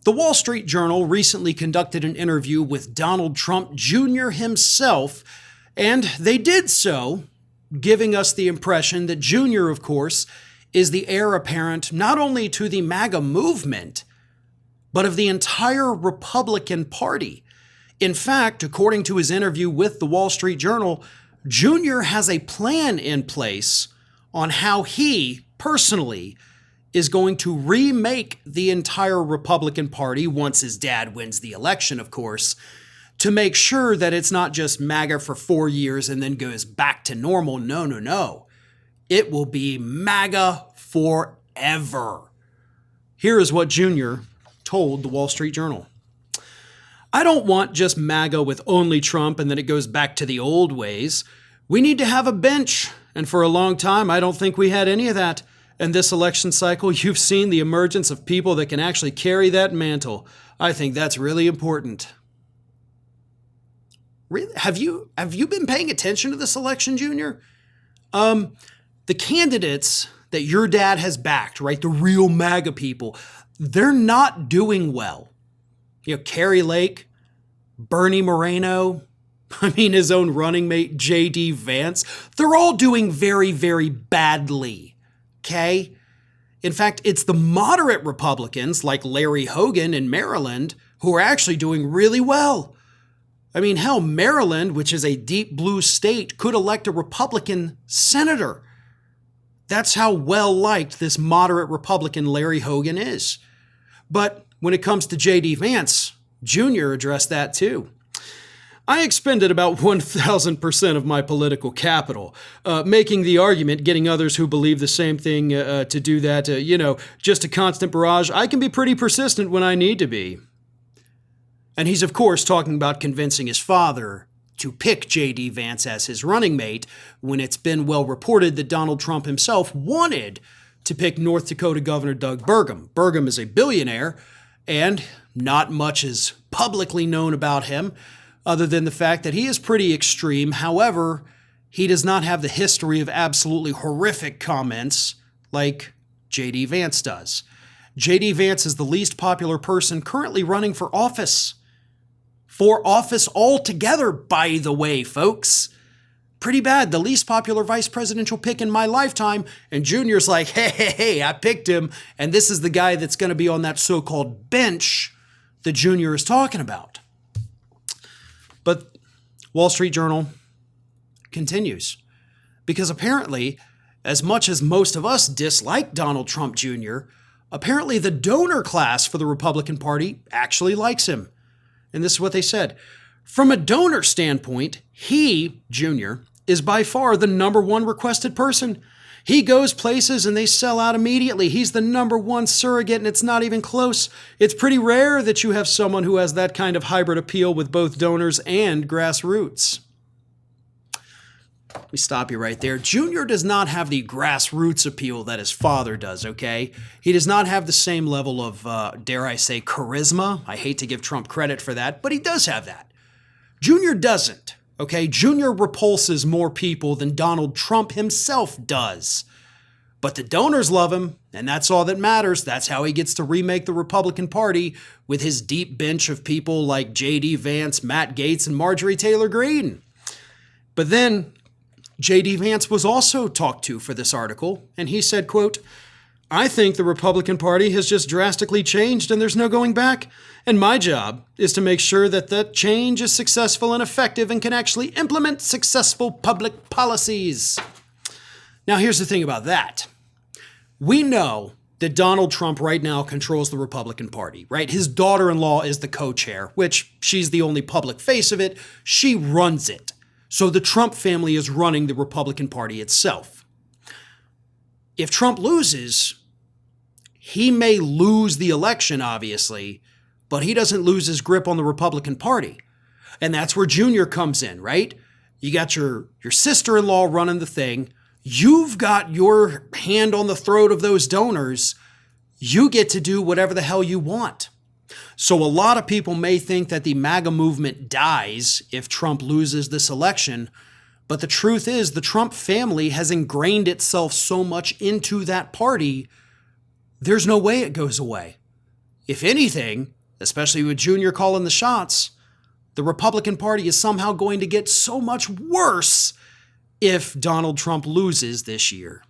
The Wall Street Journal recently conducted an interview with Donald Trump Jr. himself, and they did so giving us the impression that Jr., of course, is the heir apparent not only to the MAGA movement, but of the entire Republican Party. In fact, according to his interview with the Wall Street Journal, Jr. has a plan in place on how he, personally, is going to remake the entire Republican Party once his dad wins the election, of course, to make sure that it's not just MAGA for 4 years and then goes back to normal. No. It will be MAGA forever. Here is what Jr. told the Wall Street Journal. I don't want just MAGA with only Trump and then it goes back to the old ways. We need to have a bench. And for a long time, I don't think we had any of that. And this election cycle, you've seen the emergence of people that can actually carry that mantle. I think that's really important. Really? Have you been paying attention to this election, Junior? The candidates that your dad has backed, right? The real MAGA people, they're not doing well. You know, Carrie Lake, Bernie Moreno, his own running mate, JD Vance, they're all doing very, very badly. Okay? In fact, it's the moderate Republicans like Larry Hogan in Maryland who are actually doing really well. Hell, Maryland, which is a deep blue state, could elect a Republican senator. That's how well liked this moderate Republican Larry Hogan is. But when it comes to JD Vance, Jr. addressed that too. I expended about 1,000% of my political capital, making the argument, getting others who believe the same thing to do that, just a constant barrage. I can be pretty persistent when I need to be. And he's, of course, talking about convincing his father to pick JD Vance as his running mate when it's been well reported that Donald Trump himself wanted to pick North Dakota Governor Doug Burgum. Burgum is a billionaire, and not much is publicly known about him other than the fact that he is pretty extreme. However, he does not have the history of absolutely horrific comments like JD Vance does. JD Vance is the least popular person currently running for office. For office altogether, by the way, folks. Pretty bad. The least popular vice presidential pick in my lifetime. And Junior's like, hey, I picked him. And this is the guy that's going to be on that so-called bench that Junior is talking about. But Wall Street Journal continues. Because apparently, as much as most of us dislike Donald Trump Jr., apparently the donor class for the Republican Party actually likes him. And this is what they said. From a donor standpoint, he, Junior, is by far the number one requested person. He goes places and they sell out immediately. He's the number one surrogate and it's not even close. It's pretty rare that you have someone who has that kind of hybrid appeal with both donors and grassroots. Let me stop you right there. Junior does not have the grassroots appeal that his father does, okay? He does not have the same level of, dare I say, charisma. I hate to give Trump credit for that, but he does have that. Junior doesn't, okay? Junior repulses more people than Donald Trump himself does. But the donors love him, and that's all that matters. That's how he gets to remake the Republican Party with his deep bench of people like JD Vance, Matt Gaetz, and Marjorie Taylor Greene. But then JD Vance was also talked to for this article, and he said, quote, I think the Republican Party has just drastically changed and there's no going back. And my job is to make sure that that change is successful and effective and can actually implement successful public policies. Now, here's the thing about that. We know that Donald Trump right now controls the Republican Party, right? His daughter-in-law is the co-chair, which she's the only public face of it. She runs it. So the Trump family is running the Republican Party itself. If Trump loses, he may lose the election, obviously, but he doesn't lose his grip on the Republican Party. And that's where Junior comes in, right? You got your sister-in-law running the thing. You've got your hand on the throat of those donors. You get to do whatever the hell you want. So a lot of people may think that the MAGA movement dies if Trump loses this election, but the truth is the Trump family has ingrained itself so much into that party, there's no way it goes away. If anything, especially with Junior calling the shots, the Republican Party is somehow going to get so much worse if Donald Trump loses this year.